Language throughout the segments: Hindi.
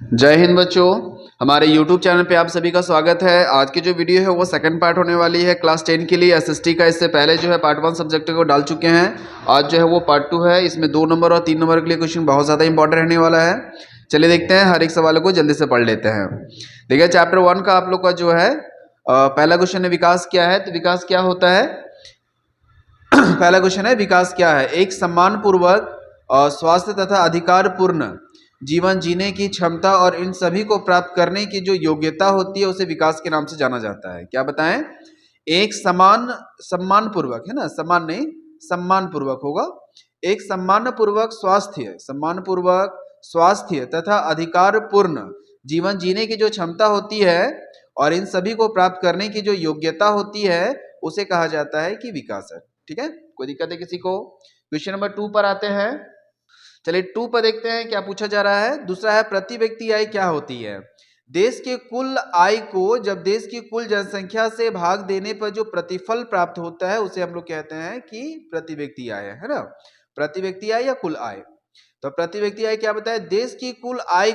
जय हिंद बच्चों, हमारे YouTube चैनल पे आप सभी का स्वागत है। आज की जो वीडियो है वो सेकंड पार्ट होने वाली है क्लास 10 के लिए एसएसटी का। इससे पहले जो है पार्ट 1 सब्जेक्ट को डाल चुके हैं। आज जो है वो पार्ट 2 है। इसमें 2 नंबर और 3 नंबर के लिए क्वेश्चन बहुत ज़्यादा इंपॉर्टेंट रहने वाला है। चलिए देखते हैं, हर एक सवाल को जल्दी से पढ़ लेते हैं। देखिए चैप्टर 1 का आप लोग का जो है पहला क्वेश्चन है विकास क्या है। तो विकास क्या होता है पहला क्वेश्चन है विकास क्या है। एक सम्मान पूर्वक स्वास्थ्य तथा अधिकार पूर्ण जीवन जीने की क्षमता और इन सभी को प्राप्त करने की जो योग्यता होती है उसे विकास के नाम से जाना जाता है। क्या बताएं? एक सम्मान पूर्वक, है ना, सम्मान नहीं, सम्मान पूर्वक होगा। एक सम्मान पूर्वक स्वास्थ्य तथा अधिकार पूर्ण जीवन जीने की जो क्षमता होती है और इन सभी को प्राप्त करने की जो योग्यता होती है उसे कहा जाता है कि विकास है। ठीक है, कोई दिक्कत है किसी को? क्वेश्चन नंबर 2 पर आते हैं। चलिए 2 पर देखते हैं क्या पूछा जा रहा है। दूसरा है प्रति व्यक्ति आय क्या होती है। देश के कुल आय को जब देश की कुल जनसंख्या से भाग देने पर जो प्रतिफल प्राप्त होता है उसे हम लोग कहते हैं कि प्रति व्यक्ति आय है ना। प्रति व्यक्ति आय या कुल आय। तो प्रति व्यक्ति आय क्या बताया? देश की कुल आय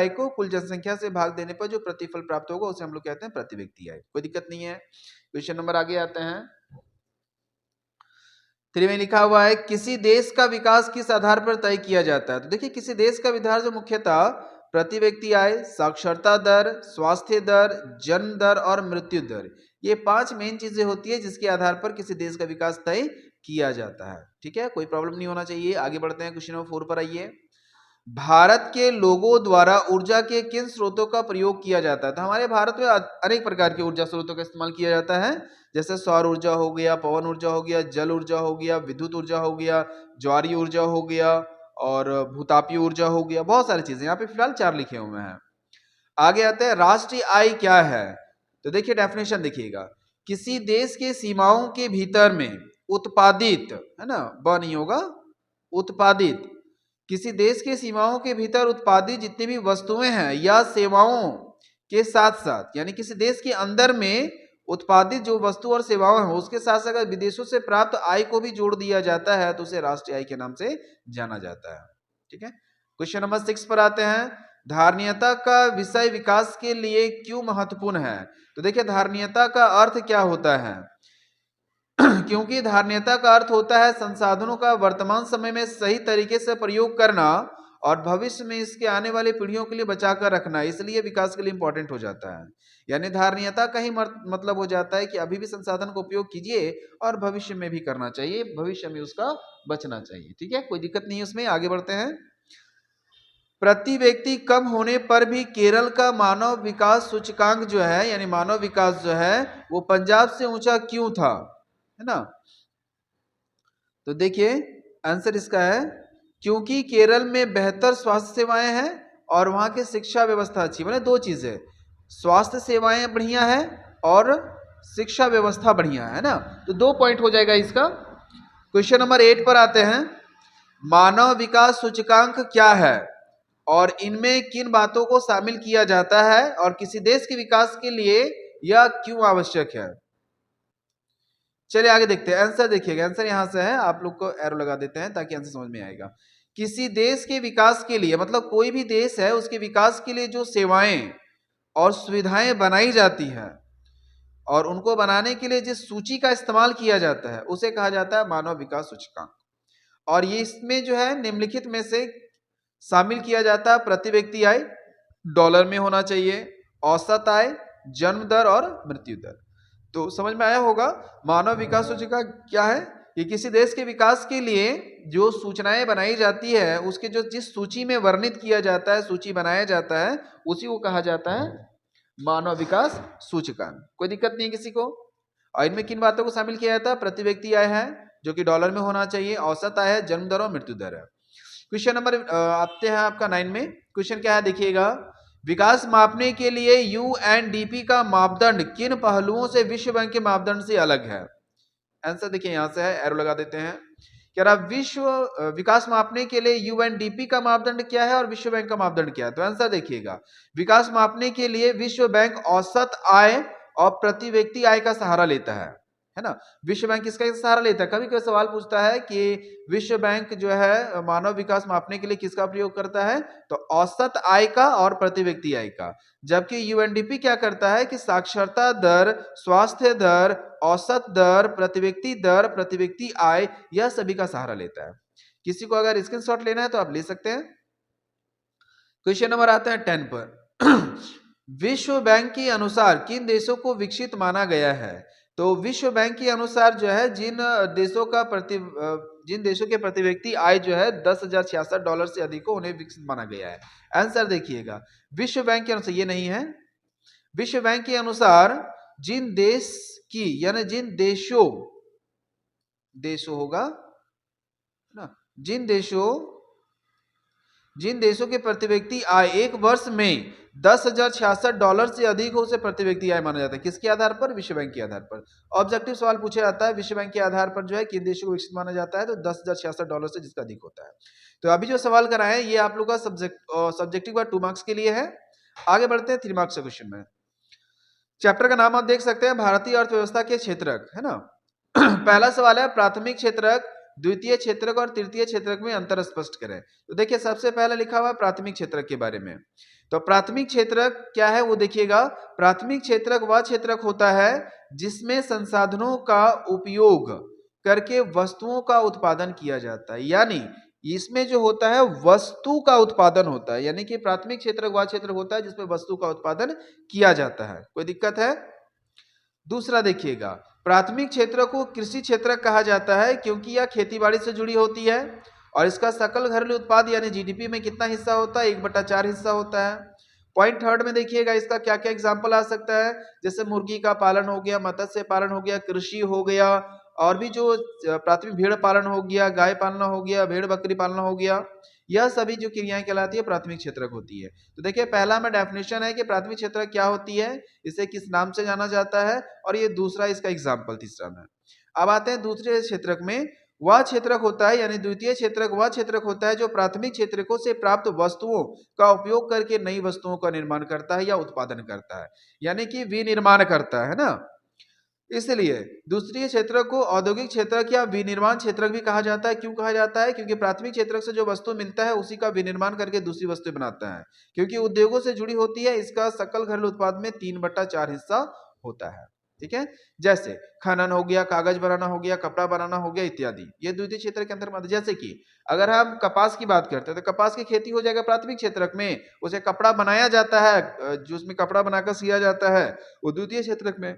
को कुल जनसंख्या से भाग देने पर जो प्रतिफल प्राप्त होगा उसे हम लोग कहते हैं प्रति व्यक्ति आय। कोई दिक्कत नहीं है। क्वेश्चन नंबर आगे आते हैं। 3 में लिखा हुआ है किसी देश का विकास किस आधार पर तय किया जाता है। तो देखिए किसी देश का विकास जो मुख्यतः प्रति व्यक्ति आय, साक्षरता दर, स्वास्थ्य दर, जन्म दर और मृत्यु दर, ये 5 मेन चीजें होती है जिसके आधार पर किसी देश का विकास तय किया जाता है। ठीक है, कोई प्रॉब्लम नहीं होना चाहिए। आगे बढ़ते हैं, क्वेश्चन नंबर 4 पर आइए। भारत के लोगों द्वारा ऊर्जा के किन स्रोतों का प्रयोग किया जाता है। तो हमारे भारत में अनेक प्रकार के ऊर्जा स्रोतों का इस्तेमाल किया जाता है, जैसे सौर ऊर्जा हो गया, पवन ऊर्जा हो गया, जल ऊर्जा हो गया, विद्युत ऊर्जा हो गया, ज्वारीय ऊर्जा हो गया और भूतापीय ऊर्जा हो गया। बहुत सारी चीजें, यहाँ पे फिलहाल 4 लिखे हुए हैं। आगे आते हैं, राष्ट्रीय आय क्या है। तो देखिए डेफिनेशन देखिएगा, किसी देश के सीमाओं के भीतर में उत्पादित, है ना, ब नहीं होगा, उत्पादित, किसी देश के सीमाओं के भीतर उत्पादित जितनी भी वस्तुएं हैं या सेवाओं के साथ साथ, यानी किसी देश के अंदर में उत्पादित जो वस्तु और सेवाएं हैं उसके साथ साथ अगर विदेशों से प्राप्त आय को भी जोड़ दिया जाता है तो उसे राष्ट्रीय आय के नाम से जाना जाता है। ठीक है, क्वेश्चन नंबर 6 पर आते हैं। धारणीयता का विषय विकास के लिए क्यों महत्वपूर्ण है। तो देखिए धारणीयता का अर्थ क्या होता है क्योंकि धारणीयता का अर्थ होता है संसाधनों का वर्तमान समय में सही तरीके से प्रयोग करना और भविष्य में इसके आने वाली पीढ़ियों के लिए बचाकर रखना, इसलिए विकास के लिए इंपॉर्टेंट हो जाता है। यानी धारणीयता का ही मतलब हो जाता है कि अभी भी संसाधन का उपयोग कीजिए और भविष्य में भी करना चाहिए, भविष्य में उसका बचना चाहिए। ठीक है, कोई दिक्कत नहीं है उसमें। आगे बढ़ते हैं। प्रति व्यक्ति कम होने पर भी केरल का मानव विकास सूचकांक जो है, यानी मानव विकास जो है वो पंजाब से ऊंचा क्यों था, है ना। तो देखिए आंसर इसका है क्योंकि केरल में बेहतर स्वास्थ्य सेवाएं हैं और वहां की शिक्षा व्यवस्था अच्छी। मतलब 2 चीजें, स्वास्थ्य सेवाएं बढ़िया है और शिक्षा व्यवस्था बढ़िया है ना। तो 2 पॉइंट हो जाएगा इसका। क्वेश्चन नंबर 8 पर आते हैं। मानव विकास सूचकांक क्या है और इनमें किन बातों को शामिल किया जाता है और किसी देश के विकास के लिए यह क्यों आवश्यक है। चलिए आगे देखते हैं। आंसर देखिएगा, आंसर यहां से है, आप लोग को एरो लगा देते हैं ताकि आंसर समझ में आएगा। किसी देश के विकास के लिए, मतलब कोई भी देश है उसके विकास के लिए जो सेवाएं और सुविधाएं बनाई जाती है और उनको बनाने के लिए जिस सूची का इस्तेमाल किया जाता है उसे कहा जाता है मानव विकास सूचकांक। और ये इसमें जो है निम्नलिखित में से शामिल किया जाता है प्रति व्यक्ति आय, डॉलर में होना चाहिए, औसत आय, जन्म दर और मृत्यु दर। तो समझ में आया होगा मानव विकास सूचकांक क्या है। कि किसी देश के विकास के लिए जो सूचनाएं बनाई जाती है उसके जो जिस सूची में वर्णित किया जाता है, सूची बनाया जाता है, उसी को कहा जाता है मानव विकास सूचकांक। कोई दिक्कत नहीं है किसी को। और इनमें किन बातों को शामिल किया जाता है? प्रति व्यक्ति आय है जो कि डॉलर में होना चाहिए, औसत आय है, जन्म दर और मृत्यु दर है। क्वेश्चन नंबर आते हैं आपका 9 में। क्वेश्चन क्या है देखिएगा, विकास मापने के लिए यूएनडीपी का मापदंड किन पहलुओं से विश्व बैंक के मापदंड से अलग है। आंसर देखिए यहां से है, एरो लगा देते हैं। कह रहा विश्व विकास मापने के लिए यूएनडीपी का मापदंड क्या है और विश्व बैंक का मापदंड क्या है। तो आंसर देखिएगा, विकास मापने के लिए विश्व बैंक औसत आय और प्रति व्यक्ति आय का सहारा लेता है है ना। विश्व बैंक किसका सहारा लेता है? कभी कभी सवाल पूछता है कि विश्व बैंक जो है मानव विकास मापने के लिए किसका प्रयोग करता है? तो औसत आय का और प्रति व्यक्ति आय का। जबकि यूएनडीपी क्या करता है कि साक्षरता दर, स्वास्थ्य दर, औसत दर, प्रति व्यक्ति आय, यह सभी का सहारा लेता है। किसी को अगर स्क्रीनशॉट लेना है तो आप ले सकते हैं। क्वेश्चन नंबर आता है 10 पर। विश्व बैंक के अनुसार किन देशों को विकसित माना गया है? तो विश्व बैंक के अनुसार जो है जिन देशों के प्रति व्यक्ति आय जो है $10,066 से अधिक हो, उन्हें विकसित माना गया है। आंसर देखिएगा, विश्व बैंक के अनुसार ये नहीं है। विश्व बैंक के अनुसार जिन देश की यानी जिन देशों होगा ना, जिन देशों के प्रति व्यक्ति आय एक वर्ष में $10,066 से अधिक हो, उसे प्रति व्यक्ति आय माना जाता है। किसके आधार पर? विश्व बैंक के आधार पर। ऑब्जेक्टिव सवाल पूछा जाता है विश्व बैंक के आधार पर जो है किन देशों को विकसित माना जाता है, तो $10,066 से जिसका अधिक होता है। तो अभी जो सवाल कराए ये आप लोग का सब्जेक्टिव का 2 मार्क्स के लिए है। आगे बढ़ते हैं 3 मार्क्स के क्वेश्चन में। चैप्टर का नाम आप देख सकते हैं, भारतीय अर्थव्यवस्था के क्षेत्रक, है ना। पहला सवाल है प्राथमिक क्षेत्रक, द्वितीय क्षेत्रक और तृतीय क्षेत्रक में अंतर स्पष्ट करें। तो देखिए सबसे पहले लिखा हुआ है प्राथमिक क्षेत्रक के बारे में। तो प्राथमिक क्षेत्रक क्या है वो देखिएगा। प्राथमिक क्षेत्रक वह क्षेत्रक होता है जिसमें संसाधनों का उपयोग करके वस्तुओं का उत्पादन किया जाता है, यानी इसमें जो होता है वस्तु का उत्पादन होता है, यानी कि प्राथमिक क्षेत्रक वह क्षेत्र होता है जिसमें वस्तु का उत्पादन किया जाता है। कोई दिक्कत है? दूसरा देखिएगा, प्राथमिक क्षेत्र को कृषि क्षेत्र कहा जाता है क्योंकि यह खेतीबाड़ी से जुड़ी होती है और इसका सकल घरेलू उत्पाद यानी जीडीपी में कितना हिस्सा होता है? 1/4 हिस्सा होता है। पॉइंट थर्ड में देखिएगा इसका क्या क्या एग्जाम्पल आ सकता है, जैसे मुर्गी का पालन हो गया, मत्स्य पालन हो गया, कृषि हो गया, और भी जो प्राथमिक भेड़ पालन हो गया, गाय पालना हो गया, भेड़ बकरी पालना हो गया, यह सभी जो क्रियाएं कहलाती है प्राथमिक क्षेत्रक होती है। तो देखिए पहला में डेफिनेशन है कि प्राथमिक क्षेत्रक क्या होती है, इसे किस नाम से जाना जाता है, और ये दूसरा इसका एग्जाम्पल तीसरा में। अब आते हैं दूसरे क्षेत्रक में। वह क्षेत्रक होता है यानी द्वितीय क्षेत्रक वह क्षेत्रक होता है जो प्राथमिक क्षेत्रकों से प्राप्त वस्तुओं का उपयोग करके नई वस्तुओं का निर्माण करता है या उत्पादन करता है, यानी कि विनिर्माण करता है ना। इसलिए दूसरी क्षेत्र को औद्योगिक क्षेत्रक या विनिर्माण क्षेत्रक भी कहा जाता है। क्यों कहा जाता है? क्योंकि प्राथमिक क्षेत्रक से जो वस्तु मिलता है उसी का विनिर्माण करके दूसरी वस्तु बनाता है। क्योंकि उद्योगों से जुड़ी होती है, इसका सकल घरेलू उत्पाद में 3/4 हिस्सा होता है। ठीक है, जैसे खनन हो गया, कागज बनाना हो गया, कपड़ा बनाना हो गया इत्यादि, ये द्वितीय क्षेत्र के अंतर्गत। जैसे कि अगर हम कपास की बात करते हैं तो कपास की खेती हो जाएगा प्राथमिक क्षेत्रक में, उसे कपड़ा बनाया जाता है, जो उसमें कपड़ा बनाकर सिया जाता है वो द्वितीय क्षेत्रक में।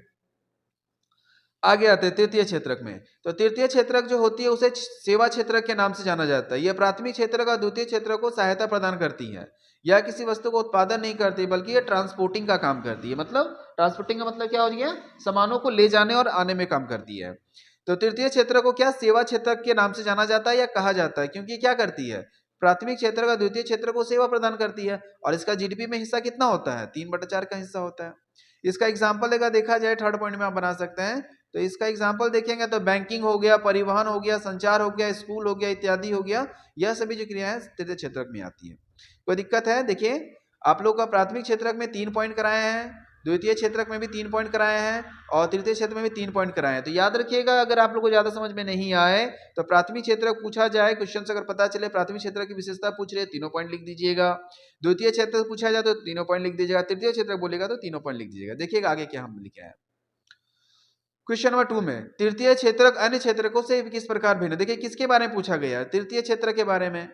आगे आते हैं तृतीय क्षेत्रक में। तो तृतीय क्षेत्रक जो होती है उसे सेवा क्षेत्रक के नाम से जाना जाता है। यह प्राथमिक क्षेत्रक और द्वितीय क्षेत्रक को सहायता प्रदान करती है। यह किसी वस्तु को उत्पादन नहीं करती बल्कि यह ट्रांसपोर्टिंग का काम करती है। मतलब ट्रांसपोर्टिंग का मतलब क्या हो गया? सामानों को ले जाने और आने में काम करती है। तो तृतीय क्षेत्र को क्या सेवा क्षेत्रक के नाम से जाना जाता है या कहा जाता है, क्योंकि क्या करती है? प्राथमिक क्षेत्र का द्वितीय क्षेत्र को सेवा प्रदान करती है और इसका जीडीपी में हिस्सा कितना होता है? 3/4 का हिस्सा होता है। इसका एग्जाम्पल अगर देखा जाए थर्ड पॉइंट में आप बना सकते हैं। तो इसका एग्जाम्पल देखेंगे तो बैंकिंग हो गया, परिवहन हो गया, संचार हो गया, स्कूल हो गया इत्यादि हो गया, यह सभी जो क्रियाएं तृतीय क्षेत्रक में आती है। कोई दिक्कत है? देखिए आप लोग का प्राथमिक क्षेत्रक में 3 पॉइंट कराए हैं, द्वितीय क्षेत्रक में भी 3 पॉइंट कराए हैं और तृतीय क्षेत्र में भी 3 पॉइंट कराए हैं। तो याद रखिएगा, अगर आप लोग को ज्यादा समझ में नहीं आए तो प्राथमिक क्षेत्रक पूछा जाए, क्वेश्चन से अगर पता चले प्राथमिक क्षेत्र की विशेषता पूछ रहे, 3 पॉइंट लिख दीजिएगा। द्वितीय क्षेत्र पूछा जाए तो 3 पॉइंट लिख दीजिएगा। तृतीय क्षेत्र बोलेगा तो 3 पॉइंट लिख दीजिएगा। देखिएगा आगे क्या हम लिखे हैं। क्वेश्चन नंबर 2 में तृतीय क्षेत्रक अन्य क्षेत्रकों से किस प्रकार भिन्न। देखिए किसके बारे में पूछा गया है? तृतीय क्षेत्र के बारे में।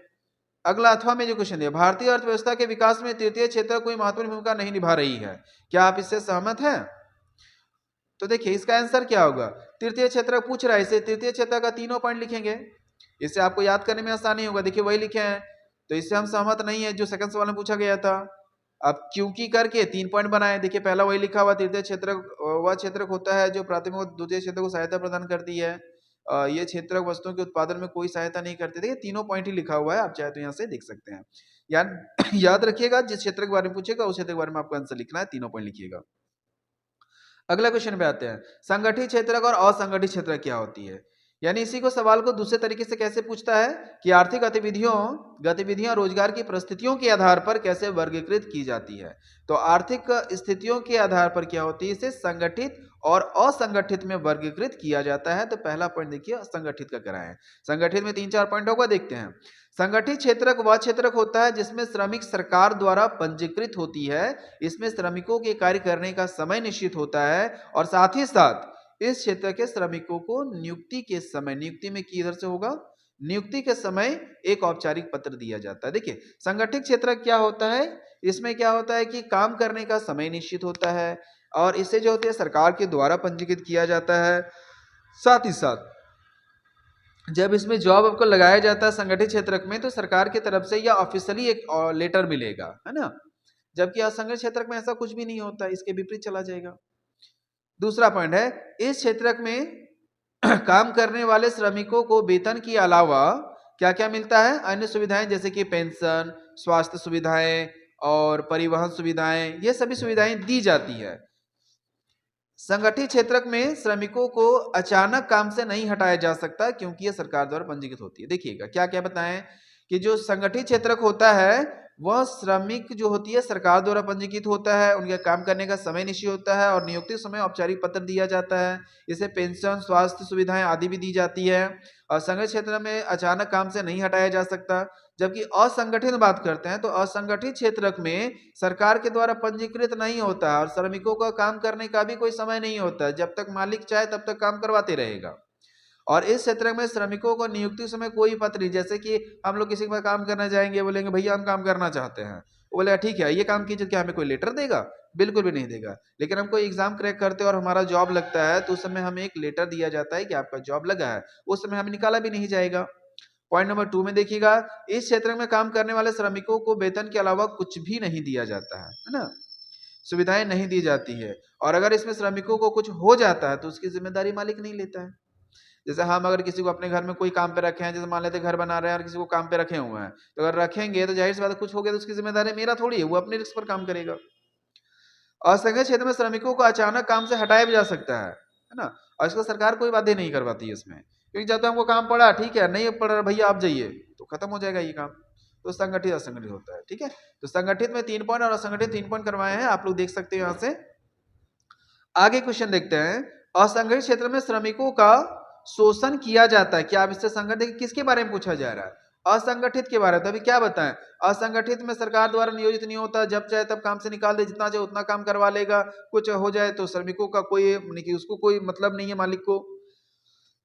अगला अथवा में जो क्वेश्चन दिया, भारतीय अर्थव्यवस्था के विकास में तृतीय क्षेत्र कोई महत्वपूर्ण भूमिका नहीं निभा रही है, क्या आप इससे सहमत हैं? तो देखिए इसका आंसर क्या होगा? तृतीय क्षेत्र पूछ रहा है, इसे तृतीय क्षेत्र का 3 पॉइंट लिखेंगे, इससे आपको याद करने में आसानी होगा। देखिए वही लिखे हैं, तो इससे हम सहमत नहीं है जो सेकंड सवाल में पूछा गया था। अब क्योंकि करके 3 पॉइंट बनाए। देखिए पहला वही लिखा हुआ, तृतीय क्षेत्र वह क्षेत्र होता है जो प्राथमिक और द्वितीय क्षेत्र को सहायता प्रदान करती है। ये क्षेत्र वस्तुओं के उत्पादन में कोई सहायता नहीं करते। देखिए 3 पॉइंट ही लिखा हुआ है, आप चाहे तो यहाँ से देख सकते हैं। याद रखिएगा जिस क्षेत्र के बारे में पूछेगा उस क्षेत्र के बारे में आपको आंसर लिखना है, 3 पॉइंट लिखिएगा। अगला क्वेश्चन पे आते हैं, संगठित क्षेत्रक और असंगठित क्षेत्रक क्या होती है। यानी इसी को सवाल को दूसरे तरीके से कैसे पूछता है कि आर्थिक गतिविधियां रोजगार की परिस्थितियों के आधार पर कैसे वर्गीकृत की जाती है। तो आर्थिक स्थितियों के आधार पर क्या होती है, इसे संगठित और असंगठित में वर्गीकृत किया जाता है। तो पहला पॉइंट देखिए संगठित का कराएं। संगठित में 3-4 पॉइंट होगा, देखते हैं। संगठित क्षेत्रक वह क्षेत्रक होता है जिसमें श्रमिक सरकार द्वारा पंजीकृत होती है। इसमें श्रमिकों के कार्य करने का समय निश्चित होता है और साथ ही साथ इस क्षेत्र के श्रमिकों को नियुक्ति के समय, नियुक्ति में किधर से होगा, नियुक्ति के समय एक औपचारिक पत्र दिया जाता है। देखिए संगठित क्षेत्र क्या होता है, इसमें क्या होता है कि काम करने का समय निश्चित होता है और इसे जो होती है सरकार के द्वारा पंजीकृत किया जाता है। साथ ही साथ जब इसमें जॉब आपको लगाया जाता है संगठित क्षेत्र में, तो सरकार की तरफ से या ऑफिशियली एक लेटर मिलेगा, है ना। जबकि असंगठित क्षेत्र में ऐसा कुछ भी नहीं होता, इसके विपरीत चला जाएगा। दूसरा पॉइंट है, इस क्षेत्र में काम करने वाले श्रमिकों को वेतन के अलावा क्या क्या मिलता है, अन्य सुविधाएं जैसे कि पेंशन, स्वास्थ्य सुविधाएं और परिवहन सुविधाएं, ये सभी सुविधाएं दी जाती है। संगठित क्षेत्र में श्रमिकों को अचानक काम से नहीं हटाया जा सकता क्योंकि यह सरकार द्वारा पंजीकृत होती है। देखिएगा क्या क्या बताएं कि जो संगठित क्षेत्र होता है वह श्रमिक जो होती है सरकार द्वारा पंजीकृत होता है, उनके काम करने का समय निश्चित होता है और नियुक्ति समय औपचारिक पत्र दिया जाता है। इसे पेंशन, स्वास्थ्य सुविधाएं आदि भी दी जाती है और संगठित क्षेत्र में अचानक काम से नहीं हटाया जा सकता। जबकि असंगठित बात करते हैं तो असंगठित क्षेत्र में सरकार के द्वारा पंजीकृत नहीं होता है और श्रमिकों का काम करने का भी कोई समय नहीं होता है, जब तक मालिक चाहे तब तक काम करवाते रहेगा। और इस क्षेत्र में श्रमिकों को नियुक्ति समय कोई पत्र नहीं, जैसे कि हम लोग किसी के पास काम करना जाएंगे, बोलेंगे भैया हम काम करना चाहते हैं, वो बोलेगा ठीक है ये काम कीजिए, क्या हमें कोई लेटर देगा, बिल्कुल भी नहीं देगा। लेकिन हम कोई एग्जाम क्रैक करते हैं और हमारा जॉब लगता है तो उस समय हमें एक लेटर दिया जाता है कि आपका जॉब लगा है, उस समय हमें निकाला भी नहीं जाएगा। पॉइंट नंबर 2 में देखिएगा, इस क्षेत्र में काम करने वाले श्रमिकों को वेतन के अलावा कुछ भी नहीं दिया जाता है ना, सुविधाएं नहीं दी जाती है। और अगर इसमें श्रमिकों को कुछ हो जाता है तो उसकी जिम्मेदारी मालिक नहीं लेता है। जैसे हम अगर किसी को अपने घर में कोई काम पे रखे हैं, जैसे मान लेते घर बना रहे हैं और किसी को काम पे रखे हुए हैं, तो अगर रखेंगे तो जाहिर सी बात है कुछ हो गया तो उसकी जिम्मेदारी मेरा थोड़ी है, वो अपने रिस्क पर काम करेगा। असंगठित क्षेत्र में श्रमिकों को अचानक काम से हटाया भी जा सकता है ना, और इसको सरकार कोई बाध्य नहीं करवाती है इसमें, क्योंकि जब तक हमको काम पड़ा ठीक है, नहीं पड़ रहा भैया आप जाइए, तो खत्म हो जाएगा ये काम। तो संगठित असंगठित होता है, ठीक है। तो संगठित में 3 पॉइंट और असंगठित 3 पॉइंट करवाए हैं, आप लोग देख सकते हैं यहाँ से। आगे क्वेश्चन देखते हैं, असंगठित क्षेत्र में श्रमिकों का शोषण किया जाता है। क्या आप इससे संगठित किसके बारे में पूछा जा रहा है, असंगठित के बारे में। तो अभी क्या बताएं, असंगठित में सरकार द्वारा नियोजित नहीं होता, जब चाहे तब काम से निकाल दे, जितना चाहे उतना काम करवा लेगा, कुछ हो जाए तो श्रमिकों का कोई उसको कोई मतलब नहीं है मालिक को,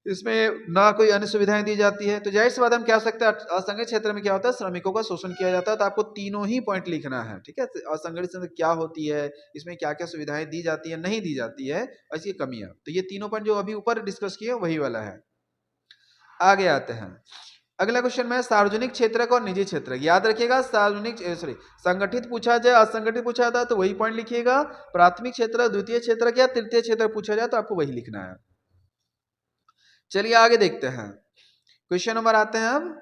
इसमें ना कोई अन्य सुविधाएं दी जाती है। तो जाहिर सी बात हम कह सकते हैं असंगठित क्षेत्र में क्या होता है, श्रमिकों का शोषण किया जाता है। तो आपको तीनों ही पॉइंट लिखना है, ठीक है। असंगठित क्षेत्र क्या होती है, इसमें क्या क्या सुविधाएं दी जाती है, नहीं दी जाती है, और इसकी कमियां। तो ये तीनों पॉइंट जो अभी ऊपर डिस्कस किए वही वाला है। आगे आते हैं, अगला क्वेश्चन में सार्वजनिक क्षेत्र और निजी क्षेत्र। याद रखिएगा संगठित पूछा जाए, असंगठित पूछा जाता है तो वही पॉइंट लिखिएगा। प्राथमिक क्षेत्र, द्वितीय क्षेत्र या तृतीय क्षेत्र पूछा जाए तो आपको वही लिखना है। चलिए आगे देखते हैं, क्वेश्चन नंबर आते हैं अब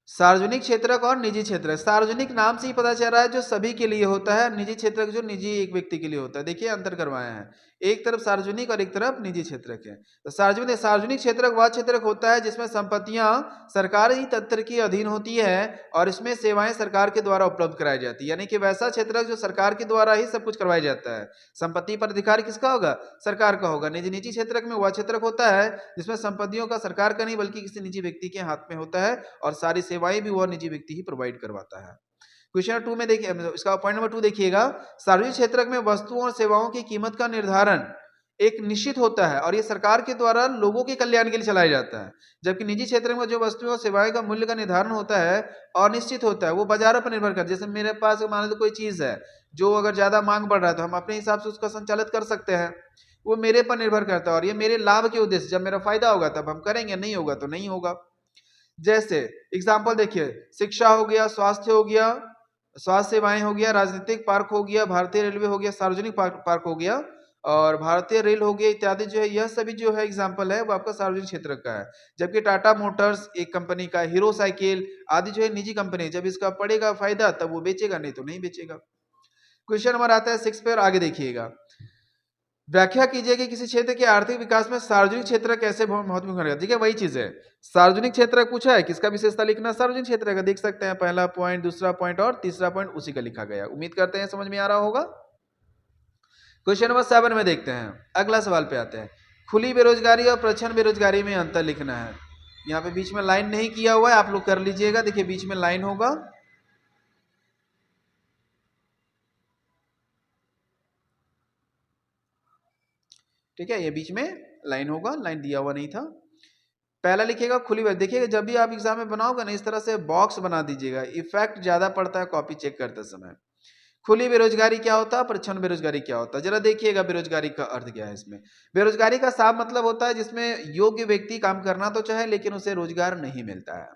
सार्वजनिक क्षेत्र और निजी क्षेत्र। सार्वजनिक नाम से ही पता चल रहा है जो सभी के लिए होता है, निजी क्षेत्र जो निजी एक व्यक्ति के लिए होता है। देखिए अंतर करवाए हैं, एक तरफ सार्वजनिक और एक तरफ निजी क्षेत्र के। तो सार्वजनिक क्षेत्र वह क्षेत्र होता है जिसमें संपत्तियां सरकारी तंत्र के अधीन होती है और इसमें सेवाएं सरकार के द्वारा उपलब्ध कराई जाती है। यानी कि वैसा क्षेत्र जो सरकार के द्वारा ही सब कुछ करवाया जाता है, संपत्ति पर अधिकार किसका होगा, सरकार का होगा। निजी क्षेत्र में वह क्षेत्र होता है जिसमें संपत्तियों का सरकार का नहीं बल्कि किसी निजी व्यक्ति के हाथ में होता है और सारी सेवाएं भी वह निजी व्यक्ति ही प्रोवाइड करवाता है। क्वेश्चन नंबर 2 में देखिए, इसका पॉइंट नंबर 2 देखिएगा, सार्वजनिक क्षेत्र में वस्तुओं और सेवाओं की कीमत का निर्धारण एक निश्चित होता है और ये सरकार के द्वारा लोगों के कल्याण के लिए चलाया जाता है। जबकि निजी क्षेत्र में जो वस्तुओं और सेवाएं का मूल्य का निर्धारण होता है अनिश्चित होता है, वो बाजारों पर निर्भर करता है। जैसे मेरे पास मान लो कोई चीज है जो अगर ज्यादा मांग बढ़ रहा है तो हम अपने हिसाब से उसका संचालित कर सकते हैं, वो मेरे पर निर्भर करता है और ये मेरे लाभ के उद्देश्य, जब मेरा फायदा होगा तब हम करेंगे, नहीं होगा तो नहीं होगा। जैसे एग्जाम्पल देखिए, शिक्षा हो गया, स्वास्थ्य हो गया, स्वास्थ्य सेवाएं हो गया, राजनीतिक पार्क हो गया, भारतीय रेलवे हो गया, सार्वजनिक पार्क हो गया और भारतीय रेल हो गया इत्यादि जो है, यह सभी जो है एग्जाम्पल है वो आपका सार्वजनिक क्षेत्र का है। जबकि टाटा मोटर्स एक कंपनी का, हीरो साइकिल आदि जो है निजी कंपनी, जब इसका पड़ेगा फायदा तब वो बेचेगा, नहीं तो नहीं बेचेगा। क्वेश्चन नंबर आता है 6 पे और आगे देखिएगा, व्याख्या कीजिए कि किसी क्षेत्र के आर्थिक विकास में सार्वजनिक क्षेत्र कैसे महत्वपूर्ण भूमिका निभाता है। ठीक है, वही चीज है, सार्वजनिक क्षेत्र पूछा है, किसका विशेषता लिखना, सार्वजनिक क्षेत्र का। देख सकते हैं पहला पॉइंट, दूसरा पॉइंट और तीसरा पॉइंट उसी का लिखा गया। उम्मीद करते हैं समझ में आ रहा होगा। क्वेश्चन नंबर 7 में देखते हैं, अगला सवाल पे आते हैं। खुली बेरोजगारी और प्रच्छन्न बेरोजगारी में अंतर लिखना है। यहाँ पे बीच में लाइन नहीं किया हुआ है, आप लोग कर लीजिएगा। देखिए बीच में लाइन होगा, ठीक है, ये बीच में लाइन होगा, लाइन दिया हुआ नहीं था। पहला लिखिएगा खुली बेरोजगारी। देखिएगा जब भी आप एग्जाम में बनाओगे ना, इस तरह से बॉक्स बना दीजिएगा, इफेक्ट ज्यादा पड़ता है कॉपी चेक करते समय। खुली बेरोजगारी क्या होता है, प्रच्छन्न बेरोजगारी क्या होता है, जरा देखिएगा बेरोजगारी का अर्थ क्या है। इसमें बेरोजगारी का साफ मतलब होता है जिसमें योग्य व्यक्ति काम करना तो चाहे लेकिन उसे रोजगार नहीं मिलता है।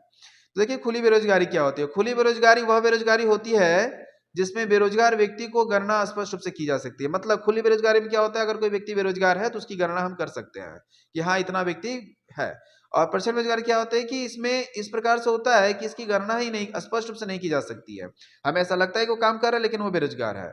तो देखिए खुली बेरोजगारी क्या होती है। खुली बेरोजगारी वह बेरोजगारी होती है जिसमें बेरोजगार व्यक्ति को गणना स्पष्ट रूप से की जा सकती है। मतलब खुली बेरोजगारी में क्या होता है, अगर कोई व्यक्ति बेरोजगार है तो उसकी गणना हम कर सकते हैं कि हाँ इतना व्यक्ति है। और प्रच्छन्न बेरोजगारी क्या होता है कि इसमें इस प्रकार से होता है कि इसकी गणना ही नहीं स्पष्ट रूप से नहीं की जा सकती है। हमें ऐसा लगता है कि वो काम कर रहा है लेकिन वो बेरोजगार है।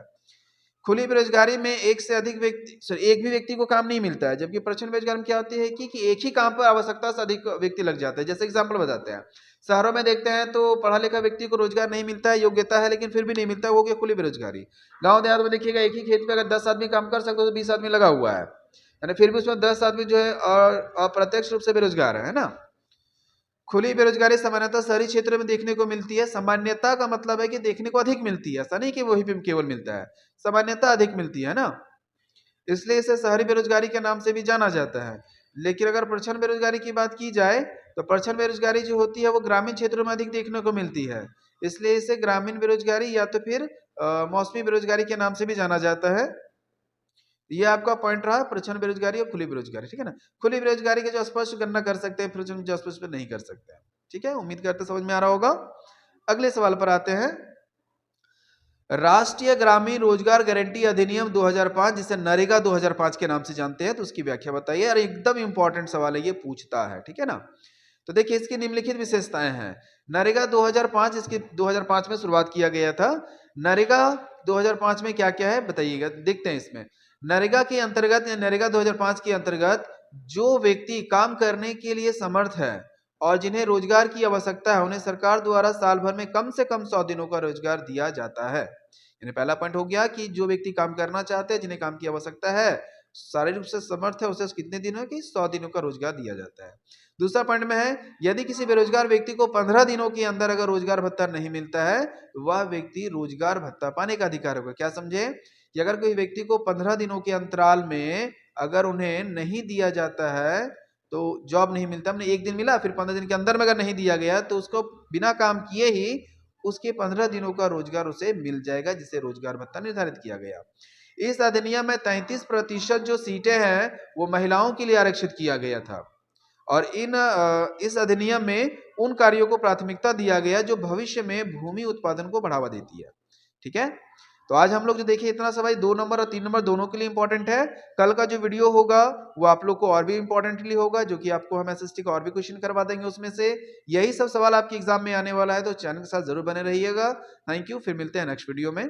खुली बेरोजगारी में एक से अधिक व्यक्ति, सॉरी एक भी व्यक्ति को काम नहीं मिलता है। जबकि प्रच्छन्न बेरोजगारी में क्या होती है कि एक ही काम पर आवश्यकता से अधिक व्यक्ति लग जाते हैं। जैसे एग्जांपल बताते हैं, शहरों में देखते हैं तो पढ़ा लिखा व्यक्ति को रोजगार नहीं मिलता है, योग्यता है लेकिन फिर भी नहीं मिलता है, वो क्या खुली बेरोजगारी। गाँव देहात में देखिएगा एक ही खेत पे अगर 10 आदमी काम कर सकते हो तो 20 आदमी लगा हुआ है, यानी फिर भी उसमें 10 आदमी जो है अप्रत्यक्ष रूप से बेरोजगार है ना। खुली बेरोजगारी सामान्यतः शहरी क्षेत्र में देखने को मिलती है। सामान्यता का मतलब है कि देखने को अधिक मिलती है, ऐसा नहीं कि वही पे केवल मिलता है, सामान्यता अधिक मिलती है ना, इसलिए इसे शहरी बेरोजगारी के नाम से भी जाना जाता है। लेकिन अगर प्रच्छन्न बेरोजगारी की बात की जाए तो प्रच्छन्न बेरोजगारी जो होती है वो ग्रामीण क्षेत्रों में अधिक देखने को मिलती है, इसलिए इसे ग्रामीण बेरोजगारी या तो फिर मौसमी बेरोजगारी के नाम से भी जाना जाता है। ये आपका पॉइंट रहा, प्रच्छन्न बेरोजगारी और खुली बेरोजगारी। ठीक है ना, खुली बेरोजगारी के जो स्पष्ट गणना कर सकते हैं, प्रच्छन्न जो स्पष्ट नहीं कर सकते हैं। ठीक है, उम्मीद करते समझ में आ रहा होगा। अगले सवाल पर आते हैं। राष्ट्रीय ग्रामीण रोजगार गारंटी अधिनियम 2005, जिसे नरेगा 2005 के नाम से जानते हैं, तो उसकी व्याख्या बताइए। और एकदम इंपॉर्टेंट सवाल है, ये पूछता है। ठीक है ना, तो देखिए इसकी निम्नलिखित विशेषताएं हैं। नरेगा 2005, इसकी 2005 में शुरुआत किया गया था। नरेगा 2005 में क्या क्या है बताइएगा, देखते हैं इसमें। नरेगा के अंतर्गत, नरेगा 2005 के अंतर्गत जो व्यक्ति काम करने के लिए समर्थ है और जिन्हें रोजगार की आवश्यकता है, उन्हें सरकार द्वारा साल भर में कम से कम 100 दिनों का रोजगार दिया जाता है। यानी पहला पॉइंट हो गया कि जो व्यक्ति काम करना चाहते हैं, जिन्हें काम की आवश्यकता है, शारीरिक रूप से समर्थ है, उसे कितने दिनों की 100 दिनों का रोजगार दिया जाता है। दूसरा पॉइंट में है, यदि किसी बेरोजगार व्यक्ति को 15 दिनों के अंदर अगर रोजगार भत्ता नहीं मिलता है तो वह व्यक्ति रोजगार भत्ता पाने का अधिकार होगा। क्या समझे कि अगर कोई व्यक्ति को 15 दिनों के अंतराल में अगर उन्हें नहीं दिया जाता है तो जॉब नहीं मिलता, हमने एक दिन मिला फिर 15 दिन के अंदर में अगर नहीं दिया गया तो उसको बिना काम किए ही उसके 15 दिनों का रोजगार उसे मिल जाएगा, जिसे रोजगार भत्ता निर्धारित किया गया। इस अधिनियम में 33% जो सीटें हैं वो महिलाओं के लिए आरक्षित किया गया था। और इस अधिनियम में उन कार्यों को प्राथमिकता दिया गया जो भविष्य में भूमि उत्पादन को बढ़ावा देती है। ठीक है, तो आज हम लोग जो देखिए इतना सा भाई 2 नंबर और 3 नंबर दोनों के लिए इंपॉर्टेंट है। कल का जो वीडियो होगा वो आप लोग को और भी इंपॉर्टेंटली होगा, जो कि आपको हम एसएसटी का और भी क्वेश्चन करवा देंगे उसमें से। यही सब सवाल आपके एग्जाम में आने वाला है, तो चैनल के साथ जरूर बने रहिएगा। थैंक यू, फिर मिलते हैं नेक्स्ट वीडियो में।